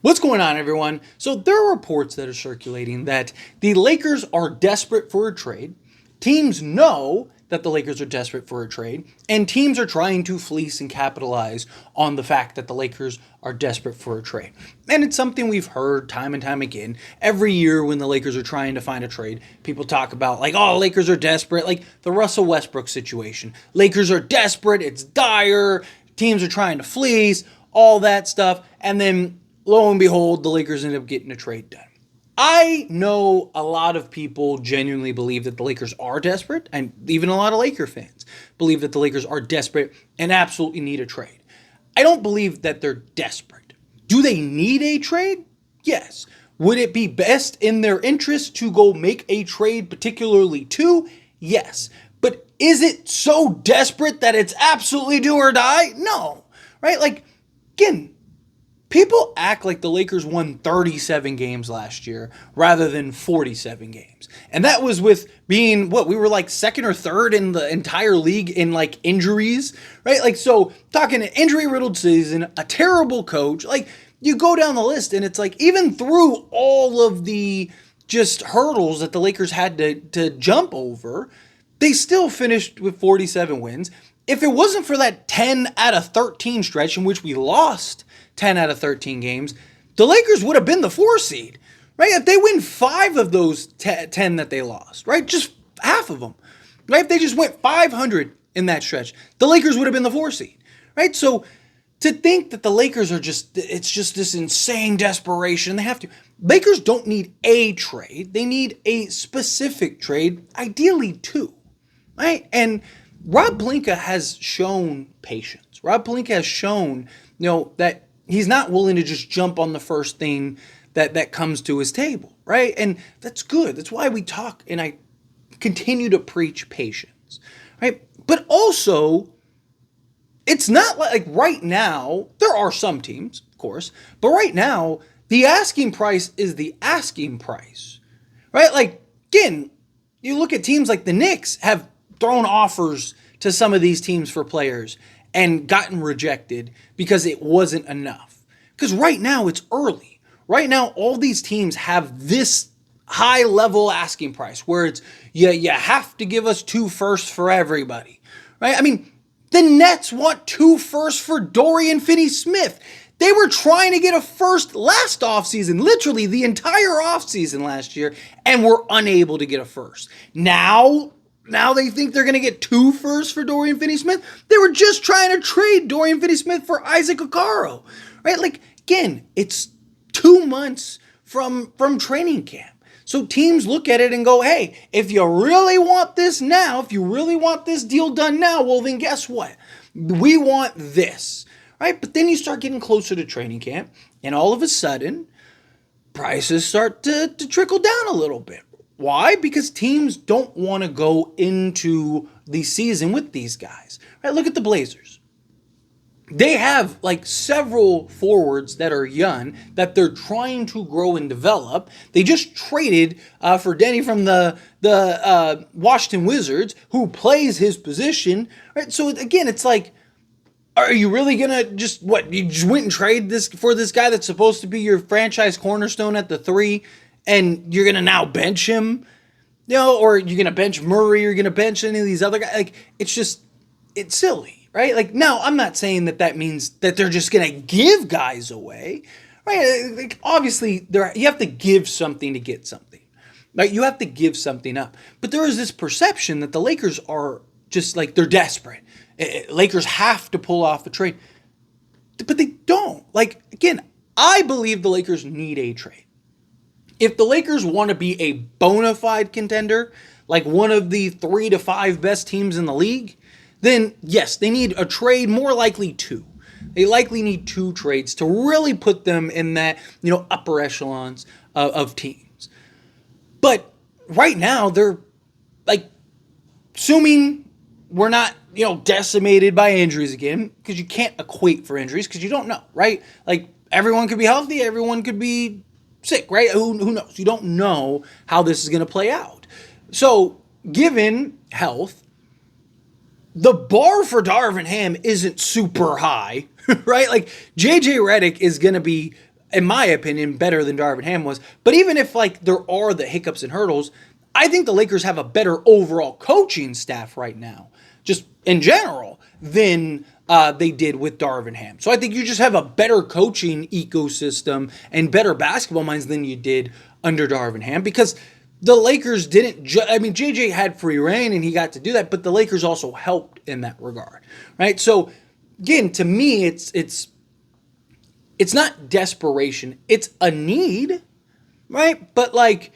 What's going on, everyone? So there are reports that are circulating that the Lakers are desperate for a trade. Teams know that the Lakers are desperate for a trade, and teams are trying to fleece and capitalize on the fact that the Lakers are desperate for a trade. And it's something we've heard time and time again. Every year when the Lakers are trying to find a trade, people talk about like, oh, Lakers are desperate, like the Russell Westbrook situation. Lakers are desperate, it's dire, teams are trying to fleece, all that stuff, and then lo and behold, the Lakers end up getting a trade done. I know a lot of people genuinely believe that the Lakers are desperate, and even a lot of Laker fans believe that the Lakers are desperate and absolutely need a trade. I don't believe that they're desperate. Do they need a trade? Yes. Would it be best in their interest to go make a trade, particularly two? Yes. But is it so desperate that it's absolutely do or die? No. Right? Like, again, people act like the Lakers won 37 games last year rather than 47 games. And that was with being, we were like second or third in the entire league in like injuries, right? Like, so talking an injury riddled season, a terrible coach, like you go down the list and it's like, even through all of the just hurdles that the Lakers had to jump over, they still finished with 47 wins. If it wasn't for that 10 out of 13 stretch in which we lost 10 out of 13 games, the Lakers would have been the 4 seed, right? If they win 5 of those 10 that they lost, right? Just half of them, right? If they just went 500 in that stretch, the Lakers would have been the 4 seed, right? So to think that the Lakers are it's just this insane desperation, they have to. Lakers don't need a trade. They need a specific trade, ideally 2, right? And Rob Pelinka has shown patience. Rob Pelinka has shown, that he's not willing to just jump on the first thing that comes to his table, right? And that's good. That's why we talk and I continue to preach patience, right? But also, it's not like right now, there are some teams, of course, but right now, the asking price is the asking price, right? Like, again, you look at teams like the Knicks have thrown offers to some of these teams for players and gotten rejected because it wasn't enough. Because right now it's early. Right now all these teams have this high level asking price where it's, you have to give us 2 firsts for everybody, right? I mean, the Nets want 2 firsts for Dorian Finney-Smith. They were trying to get a first last offseason, literally the entire offseason last year, and were unable to get a first. Now they think they're going to get 2 firsts for Dorian Finney-Smith. They were just trying to trade Dorian Finney-Smith for Isaac Okoro, right? Like, again, it's 2 months from training camp. So teams look at it and go, hey, if you really want this now, if you really want this deal done now, well, then guess what? We want this, right? But then you start getting closer to training camp, and all of a sudden, prices start to trickle down a little bit. Why? Because teams don't want to go into the season with these guys. Right? Look at the Blazers. They have like several forwards that are young that they're trying to grow and develop. They just traded for Denny from the Washington Wizards, who plays his position. Right? So again, it's like, are you really gonna you just went and trade this for this guy that's supposed to be your franchise cornerstone at the 3? And you're going to now bench him, or you're going to bench Murray, you're going to bench any of these other guys. Like, it's silly, right? Like, now, I'm not saying that means that they're just going to give guys away, right? Like, obviously, you have to give something to get something, right? You have to give something up. But there is this perception that the Lakers are just like, they're desperate. Lakers have to pull off a trade. But they don't. Like, again, I believe the Lakers need a trade. If the Lakers want to be a bona fide contender, like one of the 3 to 5 best teams in the league, then yes, they need a trade, more likely 2. They likely need 2 trades to really put them in that, upper echelons of teams. But right now, they're like, assuming we're not, decimated by injuries again, because you can't equate for injuries because you don't know, right? Like, everyone could be healthy, everyone could be sick, right? Who knows? You don't know how this is going to play out. So, given health, the bar for Darvin Ham isn't super high, right? Like, JJ Redick is going to be in my opinion, better than Darvin Ham was. But even if like there are the hiccups and hurdles, I think the Lakers have a better overall coaching staff right now, just in general, than they did with Darvin Ham. So I think you just have a better coaching ecosystem and better basketball minds than you did under Darvin Ham, because the Lakers didn't I mean, JJ had free reign and he got to do that, but the Lakers also helped in that regard, right? So again, to me, it's not desperation, it's a need, right? But like,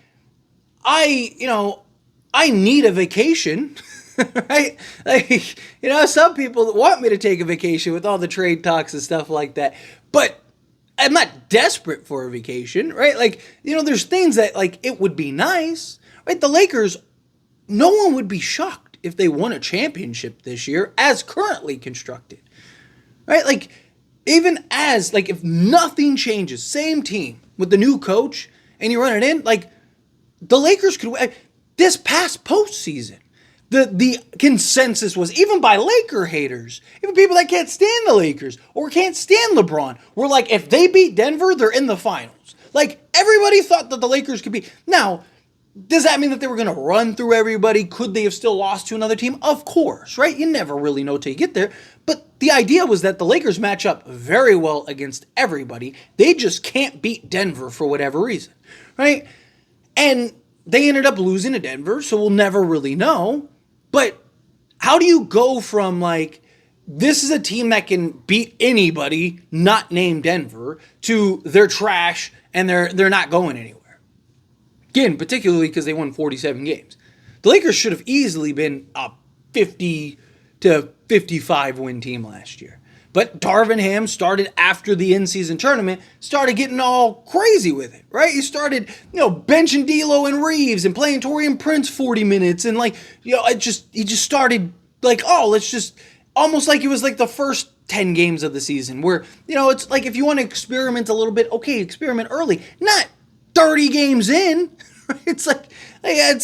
I need a vacation, right? Like, some people want me to take a vacation with all the trade talks and stuff like that, but I'm not desperate for a vacation, right? Like, there's things that, like, it would be nice, right? The Lakers, no one would be shocked if they won a championship this year as currently constructed, right? Like, even as, like, if nothing changes, same team with the new coach, and you run it in, like, the Lakers could win. This past postseason, the consensus was, even by Laker haters, even people that can't stand the Lakers or can't stand LeBron, were like, if they beat Denver, they're in the finals. Like, everybody thought that the Lakers could be. Now, does that mean that they were going to run through everybody? Could they have still lost to another team? Of course, right? You never really know till you get there. But the idea was that the Lakers match up very well against everybody. They just can't beat Denver for whatever reason, right? And they ended up losing to Denver, so we'll never really know. But how do you go from, like, this is a team that can beat anybody not named Denver, to they're trash and they're not going anywhere? Again, particularly because they won 47 games. The Lakers should have easily been a 50 to 55 win team last year. But Darvin Ham started after the in-season tournament, started getting all crazy with it, right? He started, benching D'Lo and Reeves and playing Taurean Prince 40 minutes. And he just started like, let's just, almost like it was like the first 10 games of the season where, it's like, if you want to experiment a little bit, okay, experiment early, not 30 games in. It's like at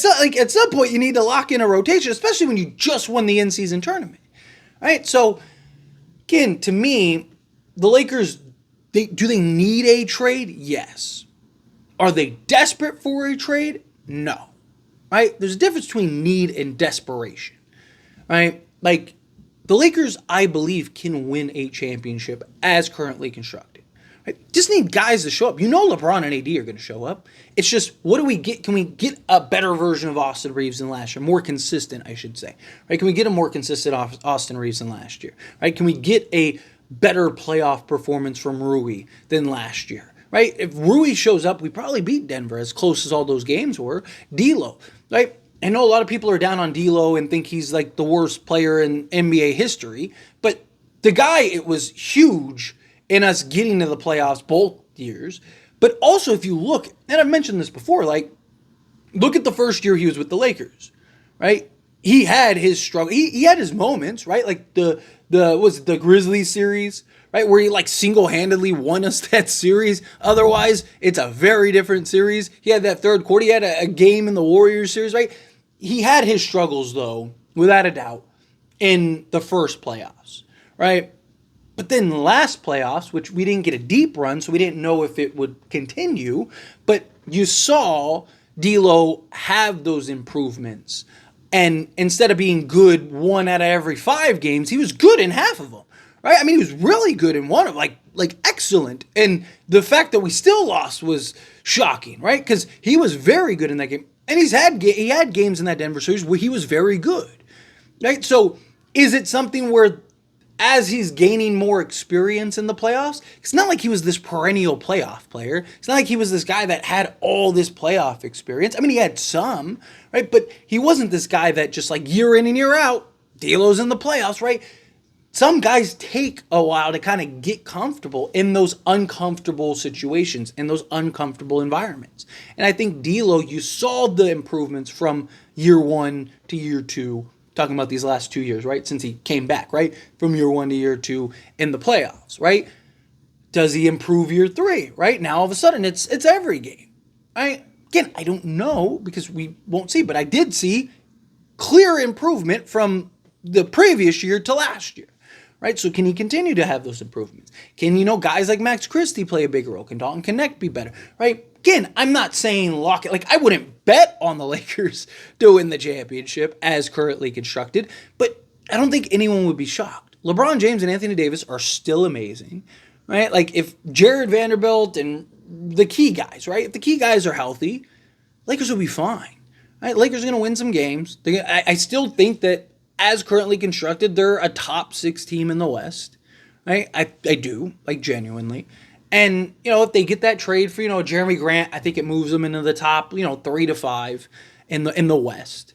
some point you need to lock in a rotation, especially when you just won the in-season tournament, right? So, again, to me, the Lakers, do they need a trade? Yes. Are they desperate for a trade? No. Right? There's a difference between need and desperation. Right? Like, the Lakers, I believe, can win a championship as currently constructed. Right? Just need guys to show up. LeBron and AD are going to show up. It's just, what do we get? Can we get a better version of Austin Reeves than last year? More consistent, I should say. Right? Can we get a more consistent Austin Reeves than last year? Right? Can we get a better playoff performance from Rui than last year? Right? If Rui shows up, we probably beat Denver, as close as all those games were. D'Lo, right? I know a lot of people are down on D'Lo and think he's like the worst player in NBA history, but the guy, it was huge in us getting to the playoffs both years. But also, if you look, and I've mentioned this before, like, look at the first year he was with the Lakers, right? He had his struggle. He had his moments, right? Like the Grizzlies series, right? Where he like single-handedly won us that series. Otherwise, it's a very different series. He had that third quarter. He had a game in the Warriors series, right? He had his struggles, though, without a doubt, in the first playoffs, right? But then last playoffs, which we didn't get a deep run, so we didn't know if it would continue, but you saw D'Lo have those improvements. And instead of being good 1 out of every 5 games, he was good in half of them, right? I mean, he was really good in one of them, like excellent. And the fact that we still lost was shocking, right? Because he was very good in that game. And he had games in that Denver series where he was very good, right? So is it something where, as he's gaining more experience in the playoffs, it's not like he was this perennial playoff player. It's not like he was this guy that had all this playoff experience. I mean, he had some, right? But he wasn't this guy that just like year in and year out, D'Lo's in the playoffs, right? Some guys take a while to kind of get comfortable in those uncomfortable situations, in those uncomfortable environments. And I think D'Lo, you saw the improvements from year 1 to year 2, talking about these last 2 years, right? Since he came back, right? From year 1 to year 2 in the playoffs, right? Does he improve year 3, right? Now all of a sudden it's every game, right? Again, I don't know because we won't see, but I did see clear improvement from the previous year to last year, right? So can he continue to have those improvements? Can, guys like Max Christie play a bigger role? Can Dalton Connect be better, right? Again, I'm not saying lock it. Like, I wouldn't bet on the Lakers to win the championship as currently constructed, but I don't think anyone would be shocked. LeBron James and Anthony Davis are still amazing, right? Like, if Jared Vanderbilt and the key guys, right? If the key guys are healthy, Lakers will be fine, right? Lakers are going to win some games. I still think that as currently constructed, they're a top 6 team in the West, right? I do, like, genuinely. And, if they get that trade for, Jeremy Grant, I think it moves them into the top, 3 to 5 in the West.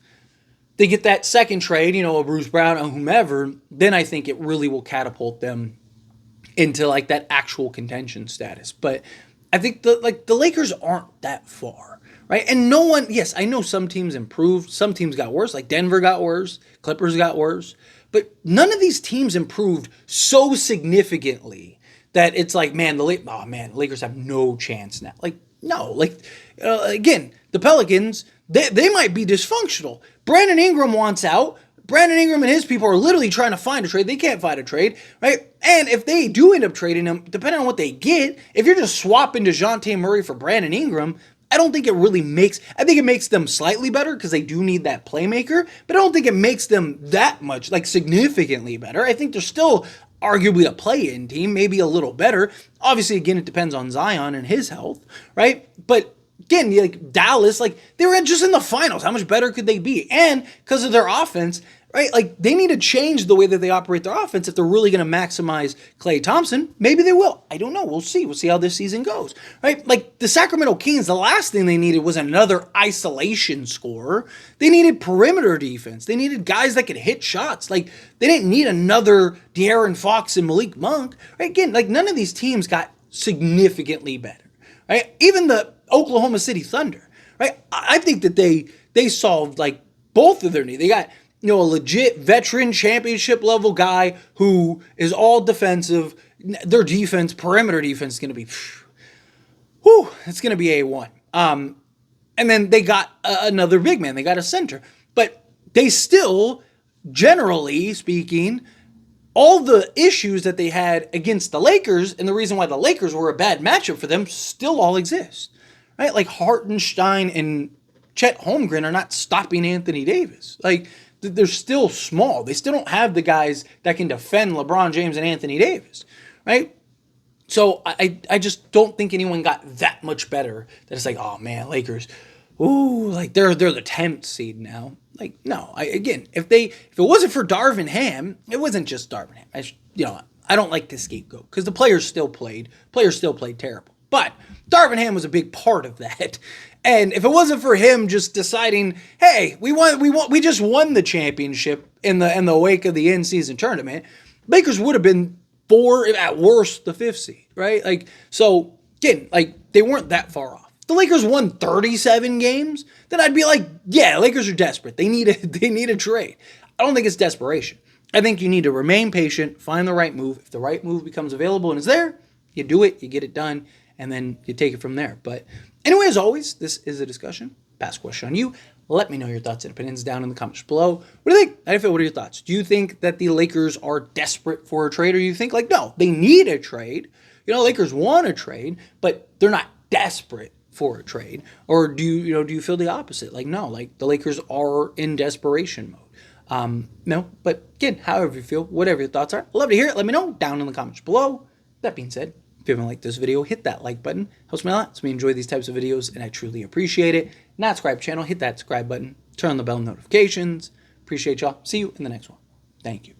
They get that second trade, a Bruce Brown or whomever, then I think it really will catapult them into, like, that actual contention status. But I think the Lakers aren't that far, right? And no one, yes, I know some teams improved, some teams got worse, like Denver got worse, Clippers got worse, but none of these teams improved so significantly that it's like, man, the Lakers have no chance now. Like, no, like, again, the Pelicans, they might be dysfunctional. Brandon Ingram wants out. Brandon Ingram and his people are literally trying to find a trade. They can't find a trade, right? And if they do end up trading him, depending on what they get, if you're just swapping DeJounte Murray for Brandon Ingram, I don't think it really makes, I think it makes them slightly better because they do need that playmaker, but I don't think it makes them that much, like, significantly better. I think they're still arguably a play-in team, maybe a little better. Obviously, again, it depends on Zion and his health, right? But again, like Dallas, like, they were just in the finals. How much better could they be? And because of their offense, right? Like, they need to change the way that they operate their offense if they're really going to maximize Klay Thompson. Maybe they will. I don't know. We'll see. We'll see how this season goes, right? Like, the Sacramento Kings, the last thing they needed was another isolation scorer. They needed perimeter defense. They needed guys that could hit shots. Like, they didn't need another De'Aaron Fox and Malik Monk, right? Again, like, none of these teams got significantly better, right? Even the Oklahoma City Thunder, right? I think that they solved, like, both of their needs. They got, a legit veteran championship level guy who is all defensive. Their defense, perimeter defense, is going to be, it's going to be A1. And then they got another big man. They got a center. But they still, generally speaking, all the issues that they had against the Lakers and the reason why the Lakers were a bad matchup for them still all exist, right? Like, Hartenstein and Chet Holmgren are not stopping Anthony Davis. Like, they're still small. They still don't have the guys that can defend LeBron James and Anthony Davis, right? So I just don't think anyone got that much better that it's like, oh man, Lakers, like they're the 10th seed now. Like, no, again, if it wasn't for Darvin Ham, it wasn't just Darvin Ham. I don't like to scapegoat because the players still played terrible. But Darvin Ham was a big part of that. And if it wasn't for him just deciding, hey, we just won the championship in the wake of the in-season tournament, Lakers would have been at worst the 5th seed, right? Like, so again, like, they weren't that far off. If the Lakers won 37 games, then I'd be like, yeah, Lakers are desperate. They need a trade. I don't think it's desperation. I think you need to remain patient, find the right move. If the right move becomes available and is there, you do it, you get it done, and then you take it from there. But anyway, as always, this is a discussion. Pass question on you. Let me know your thoughts and opinions down in the comments below. What do you think? How do you feel? What are your thoughts? Do you think that the Lakers are desperate for a trade, or you think, like, no, they need a trade? Lakers want a trade, but they're not desperate for a trade. Or do you feel the opposite? Like, no, like, the Lakers are in desperation mode. No, but again, however you feel, whatever your thoughts are, I'd love to hear it. Let me know down in the comments below. That being said, if you haven't liked this video, hit that like button. Helps me a lot. Helps me enjoy these types of videos, and I truly appreciate it. Not subscribe channel, hit that subscribe button. Turn on the bell notifications. Appreciate y'all. See you in the next one. Thank you.